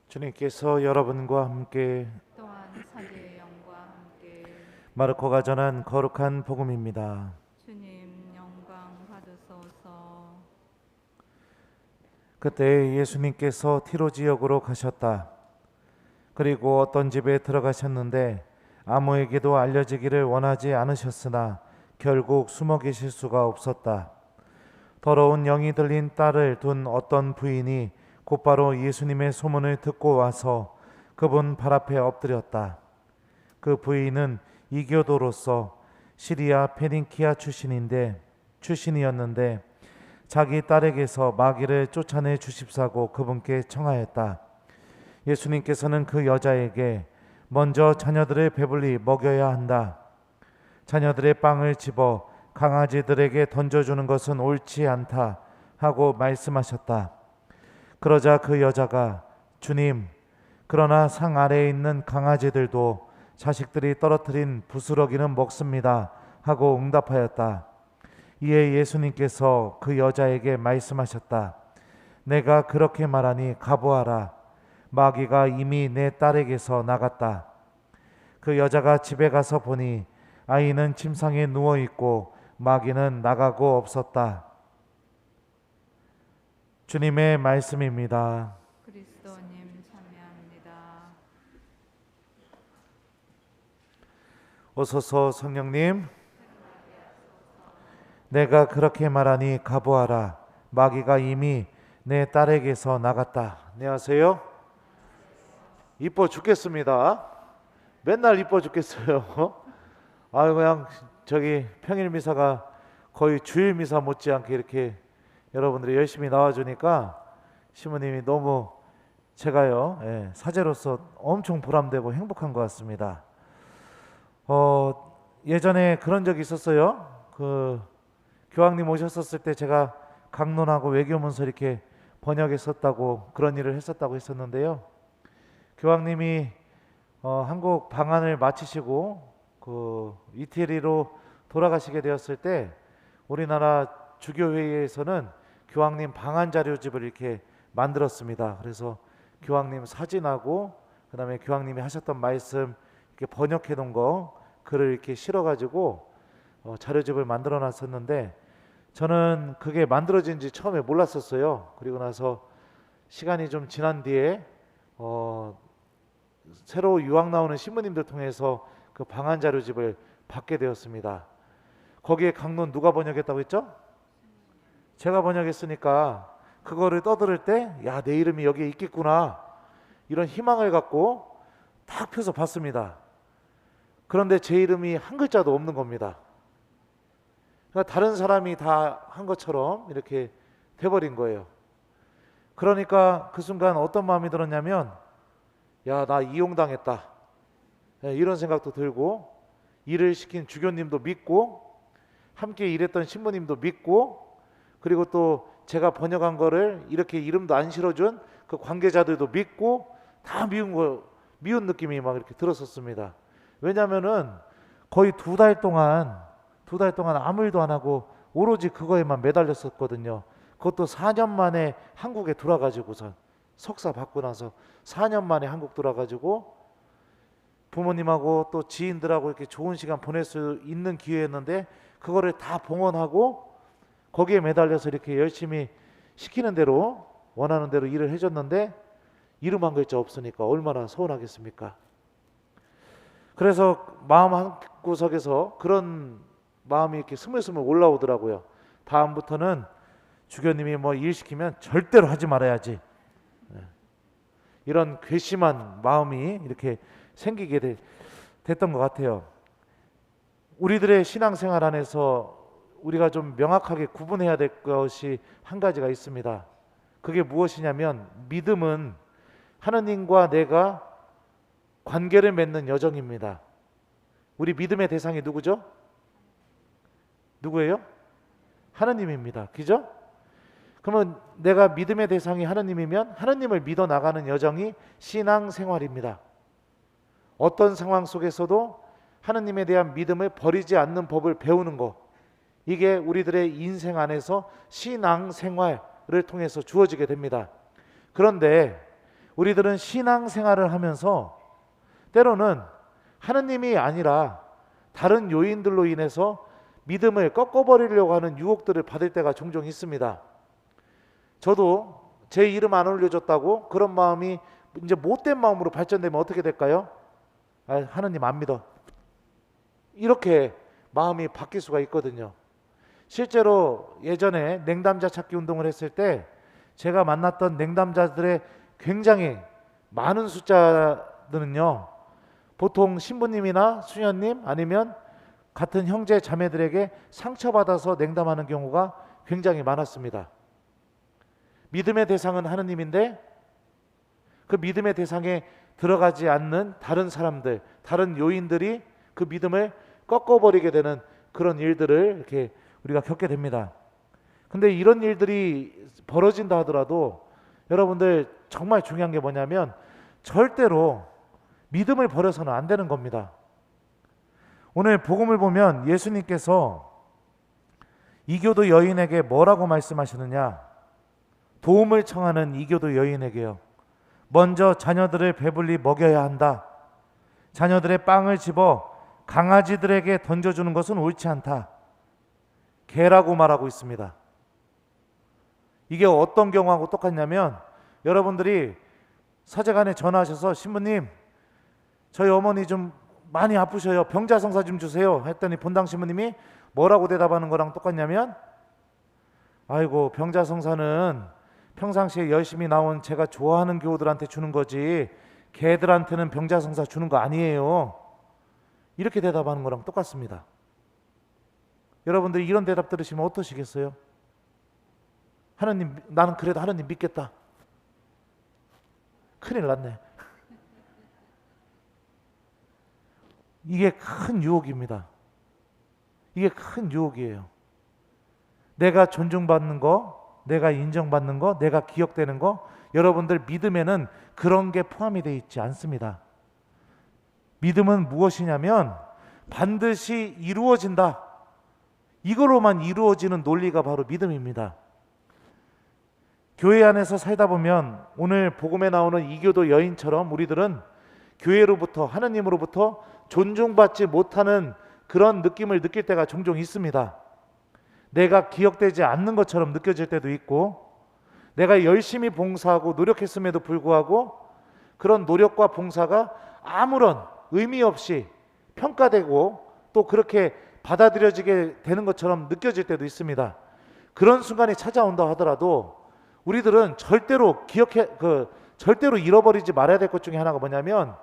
주님께서 여러분과 함께 또한 사제의 영과 함께 마르코가 전한 거룩한 복음입니다. 주님 영광 받으소서. 그때 예수님께서 티로 지역으로 가셨다. 그리고 어떤 집에 들어가셨는데 아무에게도 알려지기를 원하지 않으셨으나 결국 숨어 계실 수가 없었다. 더러운 영이 들린 딸을 둔 어떤 부인이 곧바로 예수님의 소문을 듣고 와서 그분 발 앞에 엎드렸다. 그 부인은 이교도로서 시리아 페니키아 출신이었는데 자기 딸에게서 마귀를 쫓아내 주십사고 그분께 청하였다. 예수님께서는 그 여자에게 먼저 자녀들을 배불리 먹여야 한다. 자녀들의 빵을 집어 강아지들에게 던져주는 것은 옳지 않다 하고 말씀하셨다. 그러자 그 여자가 주님, 그러나 상 아래에 있는 강아지들도 자식들이 떨어뜨린 부스러기는 먹습니다 하고 응답하였다. 이에 예수님께서 그 여자에게 말씀하셨다. 내가 그렇게 말하니 가보아라. 마귀가 이미 내 딸에게서 나갔다. 그 여자가 집에 가서 보니 아이는 침상에 누워 있고 마귀는 나가고 없었다. 주님의 말씀입니다. 그리스도님 참여합니다. 오소서 성령님, 내가 그렇게 말하니 가보아라. 마귀가 이미 내 딸에게서 나갔다. 안녕하세요. 이뻐 죽겠습니다. 맨날 이뻐 죽겠어요. 아유, 그냥 저기 평일 미사가 거의 주일 미사 못지않게 이렇게 여러분들이 열심히 나와주니까 시모님이 너무 제가요, 사제로서 엄청 보람되고 행복한 것 같습니다. 예전에 그런 적이 있었어요. 그 교황님 오셨었을 때 제가 강론하고 외교문서 이렇게 번역했었다고, 그런 일을 했었다고 했었는데요. 교황님이 한국 방한을 마치시고 그 이태리로 돌아가시게 되었을 때 우리나라 주교회의에서는 교황님 방한 자료집을 이렇게 만들었습니다. 그래서 교황님 사진하고 그다음에 교황님이 하셨던 말씀 이렇게 번역해 놓은 거 글을 이렇게 실어 가지고 자료집을 만들어 놨었는데 저는 그게 만들어진 지 처음에 몰랐었어요. 그리고 나서 시간이 좀 지난 뒤에 새로 유학 나오는 신부님들 통해서 그 방한 자료집을 받게 되었습니다. 거기에 강론 누가 번역했다고 했죠? 제가 번역했으니까 그거를 떠들을 때 야, 내 이름이 여기에 있겠구나 이런 희망을 갖고 딱 펴서 봤습니다. 그런데 제 이름이 한 글자도 없는 겁니다. 그러니까 다른 사람이 다 한 것처럼 이렇게 돼버린 거예요. 그러니까 그 순간 어떤 마음이 들었냐면 야, 나 이용당했다, 이런 생각도 들고, 일을 시킨 주교님도 믿고 함께 일했던 신부님도 믿고, 그리고 또 제가 번역한 거를 이렇게 이름도 안 실어준 그 관계자들도 믿고 다 미운 느낌이 막 이렇게 들었었습니다. 왜냐면은 거의 두 달 동안 아무 일도 안 하고 오로지 그거에만 매달렸었거든요. 그것도 4년 만에 한국에 돌아가지고선 석사 받고 나서 4년 만에 한국 돌아가지고 부모님하고 또 지인들하고 이렇게 좋은 시간 보낼 수 있는 기회였는데 그거를 다 봉헌하고 거기에 매달려서 이렇게 열심히 시키는 대로 원하는 대로 일을 해줬는데 이름 한 글자 없으니까 얼마나 서운하겠습니까? 그래서 마음 한구석에서 그런 마음이 이렇게 스물스물 올라오더라고요. 다음부터는 주교님이 뭐 일 시키면 절대로 하지 말아야지, 이런 괘씸한 마음이 이렇게 생기게 됐던 것 같아요. 우리들의 신앙생활 안에서 우리가 좀 명확하게 구분해야 될 것이 한 가지가 있습니다. 그게 무엇이냐면 믿음은 하나님과 내가 관계를 맺는 여정입니다. 우리 믿음의 대상이 누구죠? 누구예요? 하나님입니다. 그죠? 그러면 내가 믿음의 대상이 하나님이면 하나님을 믿어 나가는 여정이 신앙생활입니다. 어떤 상황 속에서도 하나님에 대한 믿음을 버리지 않는 법을 배우는 것, 이게 우리들의 인생 안에서 신앙생활을 통해서 주어지게 됩니다. 그런데 우리들은 신앙생활을 하면서 때로는 하느님이 아니라 다른 요인들로 인해서 믿음을 꺾어버리려고 하는 유혹들을 받을 때가 종종 있습니다. 저도 제 이름 안 올려줬다고 그런 마음이 이제 못된 마음으로 발전되면 어떻게 될까요? 하느님 안 믿어. 이렇게 마음이 바뀔 수가 있거든요. 실제로 예전에 냉담자 찾기 운동을 했을 때 제가 만났던 냉담자들의 굉장히 많은 숫자들은요, 보통 신부님이나 수녀님 아니면 같은 형제 자매들에게 상처받아서 냉담하는 경우가 굉장히 많았습니다. 믿음의 대상은 하느님인데 그 믿음의 대상에 들어가지 않는 다른 사람들, 다른 요인들이 그 믿음을 꺾어버리게 되는 그런 일들을 이렇게 우리가 겪게 됩니다. 근데 이런 일들이 벌어진다 하더라도 여러분들 정말 중요한 게 뭐냐면 절대로 믿음을 버려서는 안 되는 겁니다. 오늘 복음을 보면 예수님께서 이교도 여인에게 뭐라고 말씀하시느냐? 도움을 청하는 이교도 여인에게요. 먼저 자녀들을 배불리 먹여야 한다. 자녀들의 빵을 집어 강아지들에게 던져주는 것은 옳지 않다. 개라고 말하고 있습니다. 이게 어떤 경우하고 똑같냐면 여러분들이 사제관에 전화하셔서 신부님 저희 어머니 좀 많이 아프셔요. 병자성사 좀 주세요. 했더니 본당 신부님이 뭐라고 대답하는 거랑 똑같냐면 아이고 병자성사는 평상시에 열심히 나온 제가 좋아하는 교우들한테 주는 거지 개들한테는 병자성사 주는 거 아니에요. 이렇게 대답하는 거랑 똑같습니다. 여러분들이 이런 대답 들으시면 어떠시겠어요? 하나님, 나는 그래도 하나님 믿겠다. 큰일 났네. 이게 큰 유혹입니다. 이게 큰 유혹이에요. 내가 존중받는 거, 내가 인정받는 거, 내가 기억되는 거, 여러분들 믿음에는 그런 게 포함이 되어 있지 않습니다. 믿음은 무엇이냐면 반드시 이루어진다. 이거로만 이루어지는 논리가 바로 믿음입니다. 교회 안에서 살다 보면 오늘 복음에 나오는 이교도 여인처럼 우리들은 교회로부터 하나님으로부터 존중받지 못하는 그런 느낌을 느낄 때가 종종 있습니다. 내가 기억되지 않는 것처럼 느껴질 때도 있고 내가 열심히 봉사하고 노력했음에도 불구하고 그런 노력과 봉사가 아무런 의미 없이 평가되고 또 그렇게 받아들여지게 되는 것처럼 느껴질 때도 있습니다. 그런 순간이 찾아온다 하더라도 우리들은 절대로 절대로 잃어버리지 말아야 될 것 중에 하나가 뭐냐면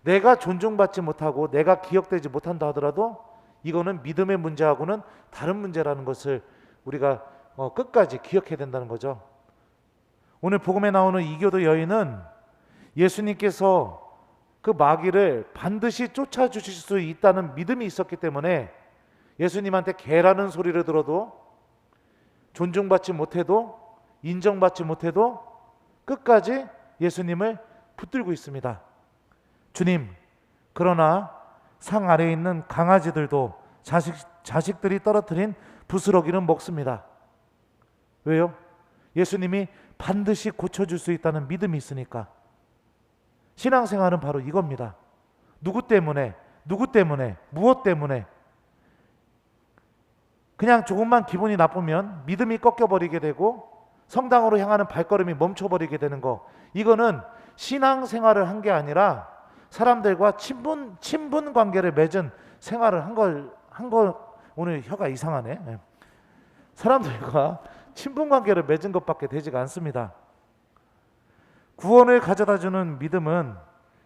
내가 존중받지 못하고 내가 기억되지 못한다 하더라도 이거는 믿음의 문제하고는 다른 문제라는 것을 우리가 끝까지 기억해야 된다는 거죠. 오늘 복음에 나오는 이교도 여인은 예수님께서 그 마귀를 반드시 쫓아주실 수 있다는 믿음이 있었기 때문에 예수님한테 개라는 소리를 들어도 존중받지 못해도 인정받지 못해도 끝까지 예수님을 붙들고 있습니다. 주님, 그러나 상 아래에 있는 강아지들도 자식들이 떨어뜨린 부스러기는 먹습니다. 왜요? 예수님이 반드시 고쳐줄 수 있다는 믿음이 있으니까. 신앙생활은 바로 이겁니다. 누구 때문에, 무엇 때문에 그냥 조금만 기분이 나쁘면 믿음이 꺾여버리게 되고 성당으로 향하는 발걸음이 멈춰버리게 되는 거, 이거는 신앙생활을 한 게 아니라 사람들과 친분 관계를 맺은 생활을 한 걸 오늘 혀가 이상하네. 사람들과 친분 관계를 맺은 것밖에 되지가 않습니다. 구원을 가져다주는 믿음은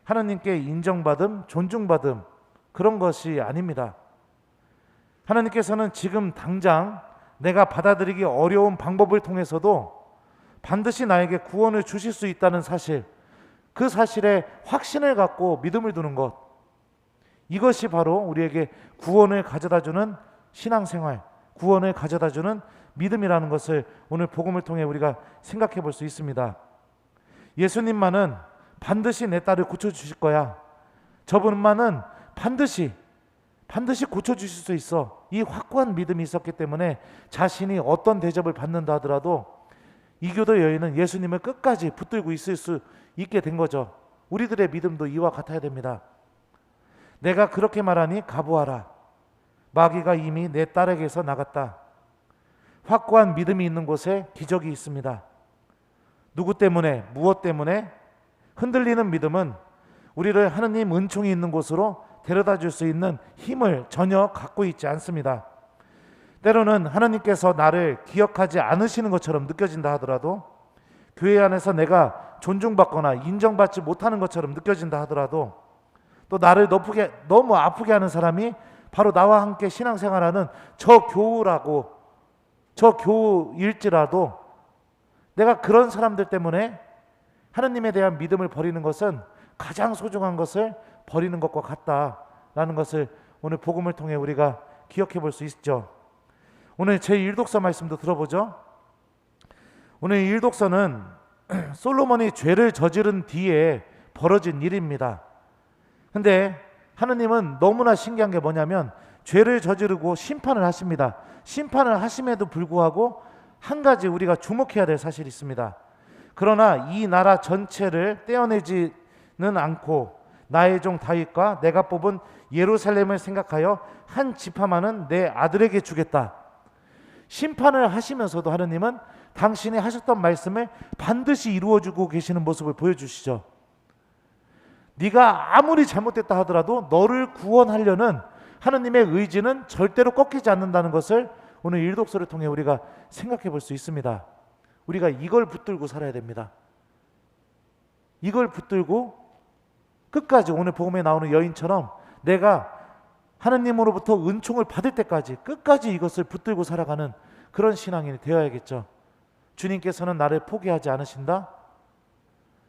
하나님께 인정받음, 존중받음 그런 것이 아닙니다. 하나님께서는 지금 당장 내가 받아들이기 어려운 방법을 통해서도 반드시 나에게 구원을 주실 수 있다는 사실, 그 사실에 확신을 갖고 믿음을 두는 것, 이것이 바로 우리에게 구원을 가져다주는 신앙생활, 구원을 가져다주는 믿음이라는 것을 오늘 복음을 통해 우리가 생각해 볼 수 있습니다. 예수님만은 반드시 내 딸을 고쳐주실 거야. 저분만은 반드시 고쳐주실 수 있어. 이 확고한 믿음이 있었기 때문에 자신이 어떤 대접을 받는다 하더라도 이교도 여인은 예수님을 끝까지 붙들고 있을 수 있게 된 거죠. 우리들의 믿음도 이와 같아야 됩니다. 내가 그렇게 말하니 가보아라. 마귀가 이미 내 딸에게서 나갔다. 확고한 믿음이 있는 곳에 기적이 있습니다. 누구 때문에, 무엇 때문에? 흔들리는 믿음은 우리를 하느님 은총이 있는 곳으로 데려다 줄 수 있는 힘을 전혀 갖고 있지 않습니다. 때로는 하나님께서 나를 기억하지 않으시는 것처럼 느껴진다 하더라도, 교회 안에서 내가 존중받거나 인정받지 못하는 것처럼 느껴진다 하더라도, 또 나를 너무 아프게 하는 사람이 바로 나와 함께 신앙생활하는 저 교우일지라도 내가 그런 사람들 때문에 하느님에 대한 믿음을 버리는 것은 가장 소중한 것을 버리는 것과 같다라는 것을 오늘 복음을 통해 우리가 기억해 볼 수 있죠. 오늘 제1독서 말씀도 들어보죠. 오늘 1독서는 솔로몬이 죄를 저지른 뒤에 벌어진 일입니다. 근데 하느님은 너무나 신기한 게 뭐냐면 죄를 저지르고 심판을 하십니다. 심판을 하심에도 불구하고 한 가지 우리가 주목해야 될 사실이 있습니다. 그러나 이 나라 전체를 떼어내지는 않고 나의 종 다윗과 내가 뽑은 예루살렘을 생각하여 한 지파만은 내 아들에게 주겠다. 심판을 하시면서도 하느님은 당신이 하셨던 말씀을 반드시 이루어주고 계시는 모습을 보여주시죠. 네가 아무리 잘못됐다 하더라도 너를 구원하려는 하느님의 의지는 절대로 꺾이지 않는다는 것을 오늘 일독서를 통해 우리가 생각해 볼 수 있습니다. 우리가 이걸 붙들고 살아야 됩니다. 이걸 붙들고 끝까지 오늘 복음에 나오는 여인처럼 내가 하느님으로부터 은총을 받을 때까지 끝까지 이것을 붙들고 살아가는 그런 신앙인이 되어야겠죠. 주님께서는 나를 포기하지 않으신다.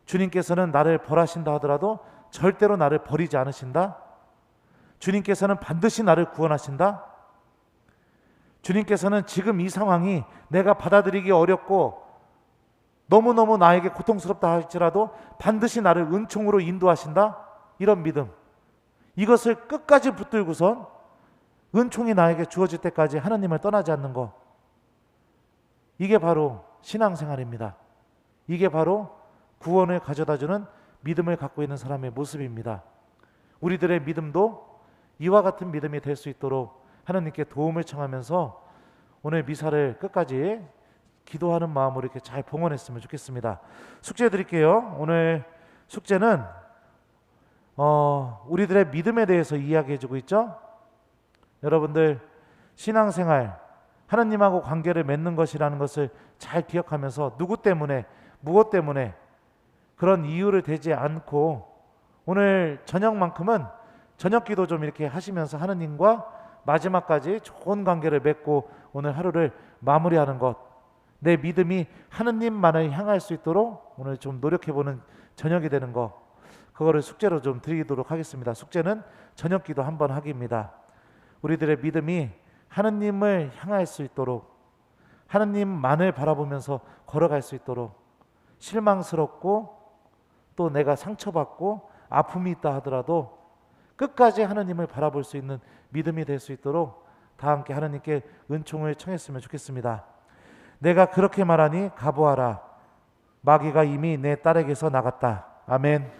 주님께서는 나를 벌하신다 하더라도 절대로 나를 버리지 않으신다. 주님께서는 반드시 나를 구원하신다. 주님께서는 지금 이 상황이 내가 받아들이기 어렵고 너무너무 나에게 고통스럽다 할지라도 반드시 나를 은총으로 인도하신다. 이런 믿음, 이것을 끝까지 붙들고선 은총이 나에게 주어질 때까지 하나님을 떠나지 않는 것, 이게 바로 신앙생활입니다. 이게 바로 구원을 가져다주는 믿음을 갖고 있는 사람의 모습입니다. 우리들의 믿음도 이와 같은 믿음이 될 수 있도록 하나님께 도움을 청하면서 오늘 미사를 끝까지 기도하는 마음으로 이렇게 잘 봉헌했으면 좋겠습니다. 숙제 드릴게요. 오늘 숙제는 우리들의 믿음에 대해서 이야기해주고 있죠. 여러분들 신앙생활, 하나님하고 관계를 맺는 것이라는 것을 잘 기억하면서 누구 때문에, 무엇 때문에 그런 이유를 대지 않고 오늘 저녁만큼은 저녁 기도 좀 이렇게 하시면서 하느님과 마지막까지 좋은 관계를 맺고 오늘 하루를 마무리하는 것, 내 믿음이 하느님만을 향할 수 있도록 오늘 좀 노력해보는 저녁이 되는 것, 그거를 숙제로 좀 드리도록 하겠습니다. 숙제는 저녁 기도 한번 하기입니다. 우리들의 믿음이 하느님을 향할 수 있도록, 하느님만을 바라보면서 걸어갈 수 있도록, 실망스럽고 또 내가 상처받고 아픔이 있다 하더라도 끝까지 하느님을 바라볼 수 있는 믿음이 될 수 있도록 다 함께 하느님께 은총을 청했으면 좋겠습니다. 내가 그렇게 말하니 가보아라. 마귀가 이미 내 딸에게서 나갔다. 아멘.